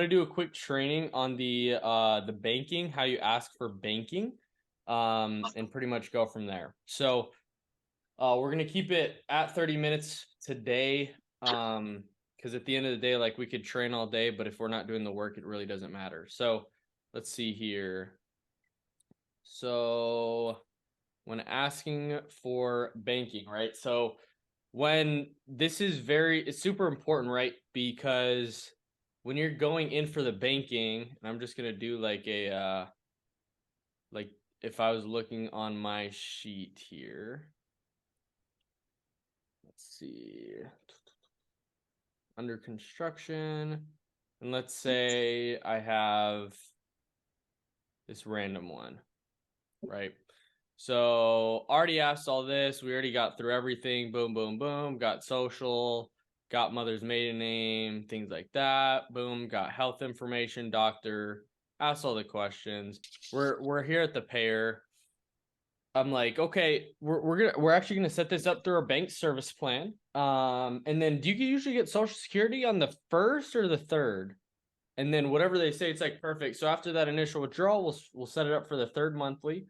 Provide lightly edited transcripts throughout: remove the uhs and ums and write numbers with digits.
to do a quick training on the banking, how you ask for banking, and pretty much go from there. So we're gonna keep it at 30 minutes today. Because at the end of the day, like we could train all day, but if we're not doing the work, it really doesn't matter. So let's see here. So when asking for banking, right? So when this is it's super important, right? Because when you're going in for the banking, and I'm just gonna do like like if I was looking on my sheet here. Let's see. Under construction. And let's say I have this random one, right? So already asked all this. We already got through everything. Boom, boom, boom. Got social, got mother's maiden name, things like that. Boom, got health information, doctor, asked all the questions. We're here at the payer. I'm like, okay, we're actually gonna set this up through our bank service plan. And then do you usually get Social Security on the first or the third? And then whatever they say, it's like perfect. So after that initial withdrawal, we'll set it up for the third monthly.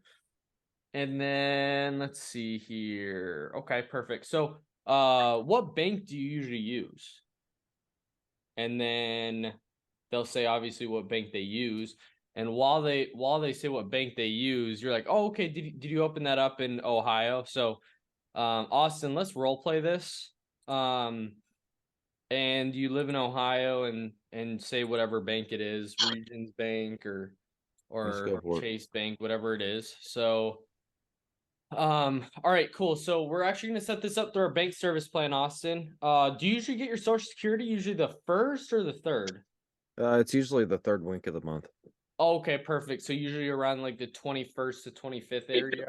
And then let's see here. Okay, perfect. So what bank do you usually use? And then they'll say obviously what bank they use. And while they say what bank they use, you're like, oh, okay, did you open that up in Ohio? So Austin, let's role play this. And you live in Ohio and say whatever bank it is, Regions Bank Let's or go for it. Chase Bank, whatever it is. So all right, cool. So we're actually gonna set this up through our bank service plan, Austin. Do you usually get your Social Security usually the first or the third? It's usually the third week of the month. Oh, okay, perfect. So usually around like the 21st to 25th area.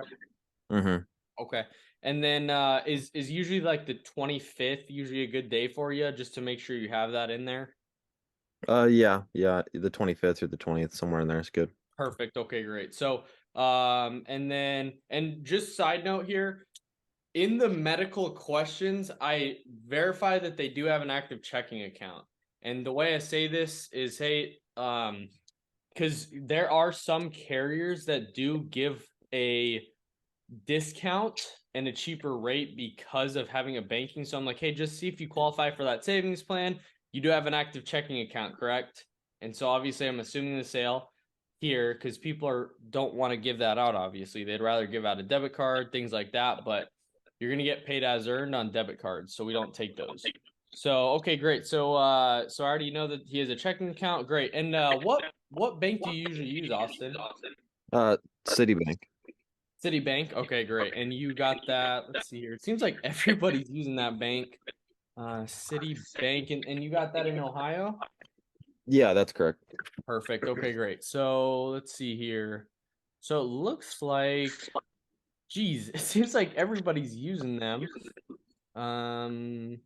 Mm-hmm. Okay. And then is usually like the 25th usually a good day for you just to make sure you have that in there? Yeah. The 25th or the 20th, somewhere in there is good. Perfect. Okay, great. So and just side note here, in the medical questions, I verify that they do have an active checking account. And the way I say this is, hey, because there are some carriers that do give a discount and a cheaper rate because of having a banking. So I'm like, hey, just see if you qualify for that savings plan. You do have an active checking account, correct? And so obviously I'm assuming the sale here because don't want to give that out, obviously. They'd rather give out a debit card, things like that, but you're gonna get paid as earned on debit cards, so we don't take those. So okay, great. So I already know that he has a checking account. Great. And what bank do you usually use, Austin? Uh, Citibank. Citibank. Okay, great. And you got that. Let's see here. It seems like everybody's using that bank. Citibank, and you got that in Ohio? Yeah, that's correct. Perfect. Okay, great. So let's see here. So it looks like, geez, it seems like everybody's using them. Um,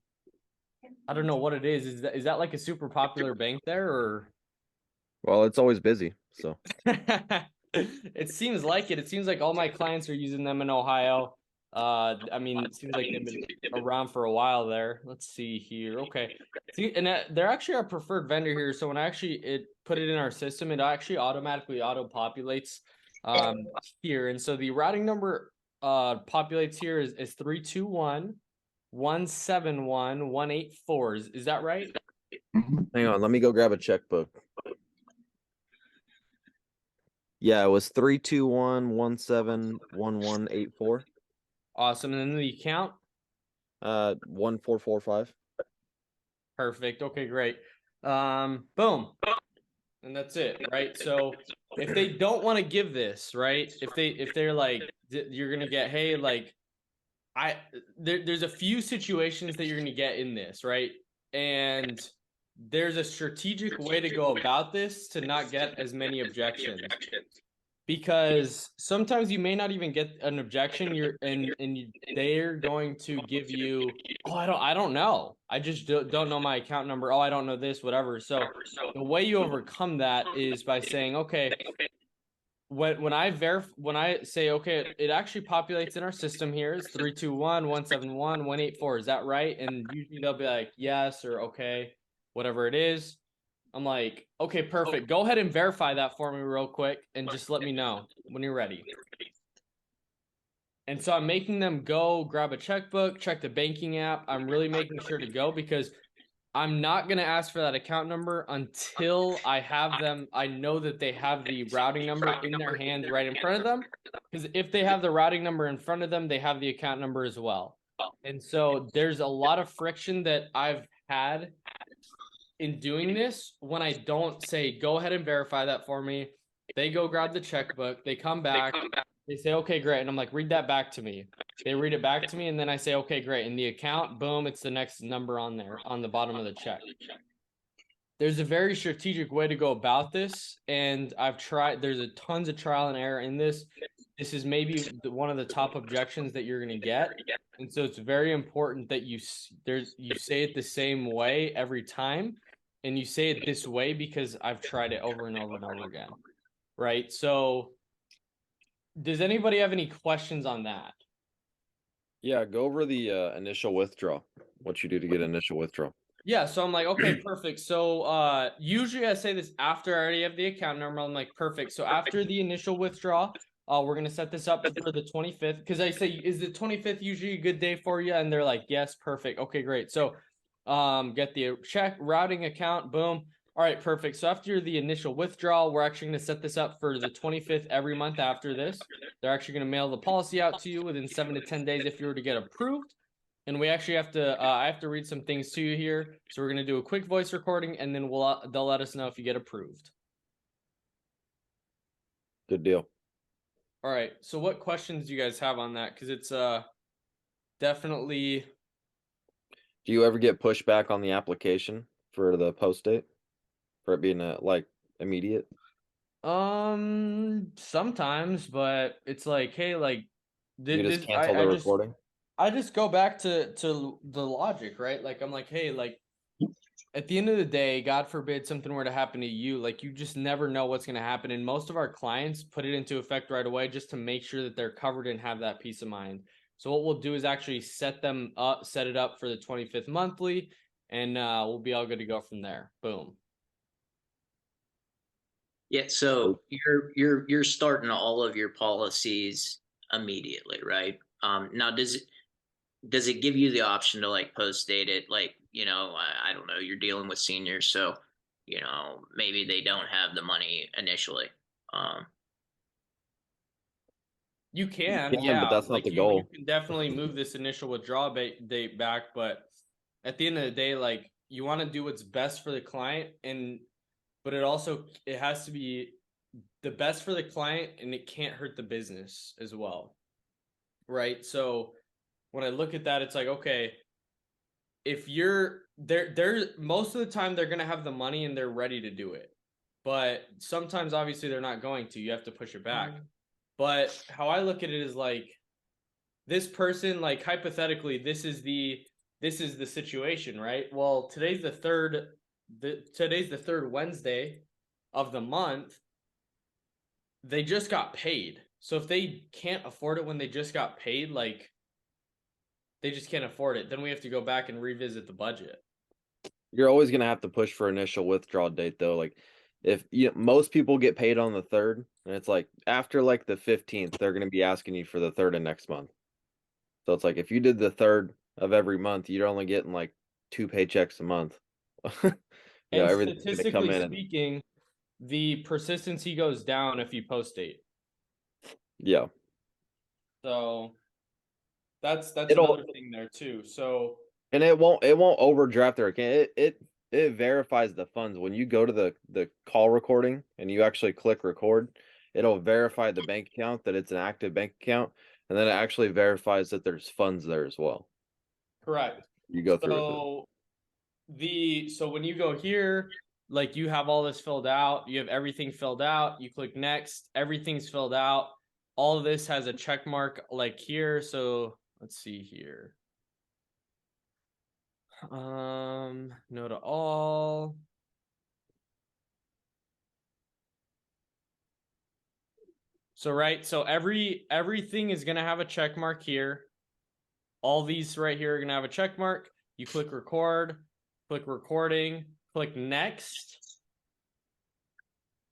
I don't know what it is. Is that like a super popular bank there or? Well, it's always busy, so It seems like it. It seems like all my clients are using them in Ohio. I mean, it seems like they've been around for a while there. Let's see here. Okay. See, and they're actually our preferred vendor here. So when I actually put it in our system, it actually automatically auto populates here. And so the routing number populates here is 321-171-184. Is that right? hang on, let me go grab a checkbook. Yeah, it was 321-171184. Awesome. And then the account. 1445. Perfect. Okay, great. Boom. And that's it, right? So if they don't want to give this, right? If they're like you're gonna get, hey, like there's a few situations that you're gonna get in this, right? And there's a strategic way to go about this to not get as many objections because sometimes you may not even get an objection they're going to give you, oh, I don't know, I just don't know my account number, oh, I don't know this, whatever. So the way you overcome that is by saying, okay, when I say, okay, it actually populates in our system here is 321-171-184, is that right? And usually they'll be like yes or okay, whatever it is. I'm like, okay, perfect. Go ahead and verify that for me real quick and just let me know when you're ready. And so I'm making them go grab a checkbook, check the banking app. I'm really making sure to go because I'm not going to ask for that account number until I have them. I know that they have the routing number in their hands right in front of them. Because if they have the routing number in front of them, they have the account number as well. And so there's a lot of friction that I've had in doing this when I don't say, go ahead and verify that for me. They go grab the checkbook, they come back, they say, okay, great. And I'm like, read that back to me. They read it back to me, and then I say, okay, great. And the account, boom, it's the next number on there on the bottom of the check. There's a very strategic way to go about this, and I've tried, there's a tons of trial and error in this. This is maybe one of the top objections that you're going to get. And so it's very important that you say it the same way every time, and you say it this way because I've tried it over and over and over again. Right? So does anybody have any questions on that? Yeah, go over the initial withdrawal. What you do to get initial withdrawal. Yeah, so I'm like, okay, perfect. So usually I say this after I already have the account number. I'm like, perfect. So after the initial withdrawal, we're gonna set this up for the 25th. Because I say, is the 25th usually a good day for you? And they're like, yes, perfect. Okay, great. So get the check routing account, boom. All right, perfect. So after the initial withdrawal, we're actually gonna set this up for the 25th every month after this. They're actually gonna mail the policy out to you within 7 to 10 days if you were to get approved. And we actually have to I have to read some things to you here. So we're going to do a quick voice recording, and then they'll let us know if you get approved. Good deal. All right. So what questions do you guys have on that? Because it's definitely. Do you ever get pushback on the application for the post date? For it being like immediate? Sometimes, but it's like, hey, like You just this cancel the recording? I just go back to the logic, right? Like I'm like, hey, like at the end of the day, God forbid something were to happen to you, like you just never know what's going to happen. And most of our clients put it into effect right away just to make sure that they're covered and have that peace of mind. So what we'll do is actually set it up for the 25th monthly, and we'll be all good to go from there. Boom. Yeah, so you're starting all of your policies immediately, right? Now does it give you the option to like post date it? Like, I don't know, you're dealing with seniors, so maybe they don't have the money initially. Um, You You can, can, but yeah. that's not Like the you goal. can definitely move this initial withdrawal date back, but at the end of the day, like you want to do what's best for the client, and but it has to be the best for the client, and it can't hurt the business as well. Right? So when I look at that, it's like, okay, if you're they're most of the time they're gonna have the money and they're ready to do it. But sometimes obviously they're not going to. You have to push it back. But how I look at it is like this person, like hypothetically, this is the situation, right? Well, today's the third Wednesday of the month. They just got paid. So if they can't afford it when they just got paid, like they just can't afford it, then we have to go back and revisit the budget. You're always gonna have to push for initial withdrawal date though. Like if most people get paid on the 3rd, and it's like after like the 15th, they're gonna be asking you for the 3rd of next month. So it's like if you did the 3rd of every month, you're only getting like 2 paychecks a month. And Everything's gonna come statistically in and speaking, the persistency goes down if you post date. yeah. So that's It'll another thing there too. So and it won't overdraft their account. It verifies the funds when you go to the call recording and you actually click record. It'll verify the bank account that it's an active bank account, and then it actually verifies that there's funds there as well. correct. You go through with it. So when you go here, like you have all this filled out, you have everything filled out, you click next, everything's filled out. All of this has a check mark like here. So let's see here. No to all. So right, so everything is gonna have a check mark here. All these right here are gonna have a check mark. You click record, click recording, click next.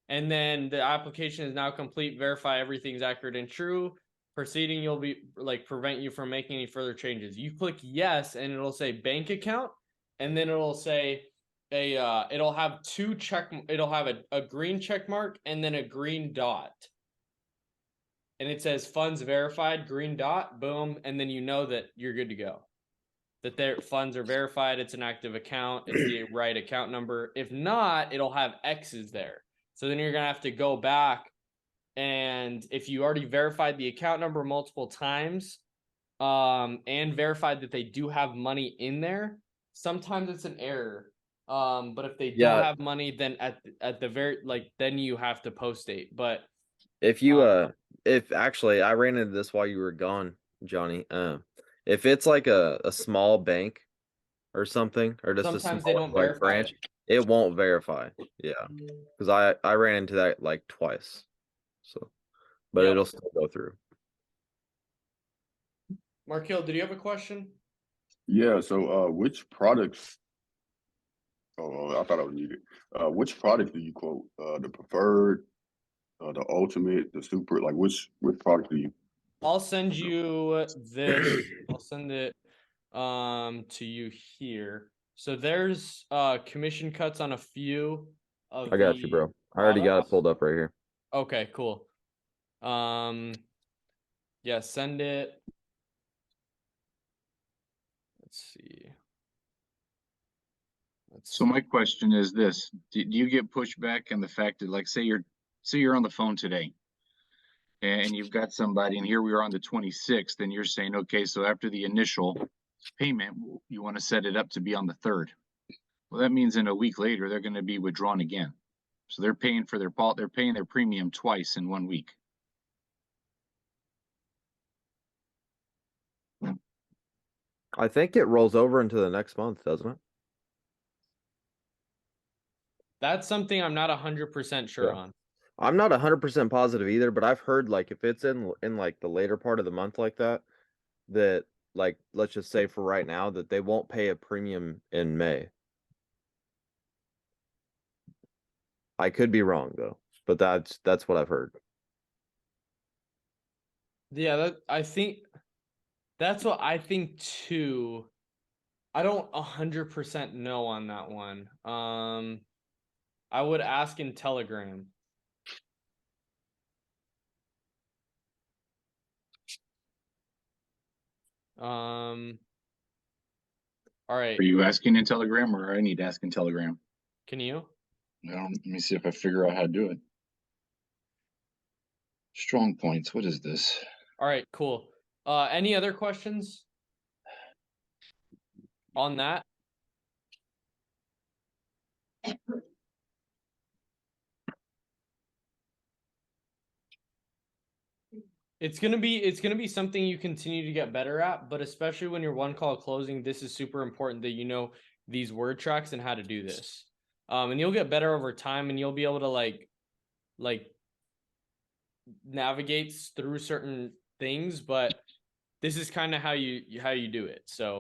And then the application is now complete. Verify everything's accurate and true. Proceeding, you'll be like prevent you from making any further changes. You click yes, and it'll say bank account, and then it'll say it'll have it'll have a green check mark and then a green dot. And it says funds verified, green dot, boom, and then you know that you're good to go. That their funds are verified, it's an active account, it's the right account number. If not, it'll have X's there. So then you're gonna have to go back, and if you already verified the account number multiple times, and verified that they do have money in there, sometimes it's an error. But if they do have money, then at the very then you have to post date. But if you if actually I ran into this while you were gone, Johnny. If it's like a small bank or something, or just sometimes a they small don't verify branch, it won't verify. Yeah, because I ran into that like twice. So, but it'll still go through. Markel, did you have a question? Yeah. So, which products? Oh, I thought I was muted. Which products do you quote? The preferred, the ultimate, the super. Like, which product do you? I'll send you this. I'll send it to you here. So there's commission cuts on a few of I got you, bro. I already got it pulled up right here. Okay, cool. Yeah, send it. Let's see. So my question is this: do you get pushback on the fact that, like, say you're on the phone today, and you've got somebody, and here we are on the 26th, and you're saying, okay, so after the initial payment, you want to set it up to be on the 3rd. Well, that means in a week later they're going to be withdrawn again, so they're paying for they're paying their premium twice in 1 week. I think it rolls over into the next month, doesn't it? That's something I'm not 100% sure on. I'm not 100% positive either, but I've heard like if it's in like the later part of the month like that, that like let's just say for right now that they won't pay a premium in May. I could be wrong though, but that's what I've heard. Yeah, I think that's what I think too. I don't 100% know on that one. I would ask in Telegram. All right. Are you asking in Telegram, or I need to ask in Telegram? Can you? Let me see if I figure out how to do it. Strong points. What is this? All right, cool. Any other questions on that? It's gonna be something you continue to get better at, but especially when you're one call closing, this is super important that you know these word tracks and how to do this. And you'll get better over time, and you'll be able to like navigate through certain things, but this is kind of how you do it. So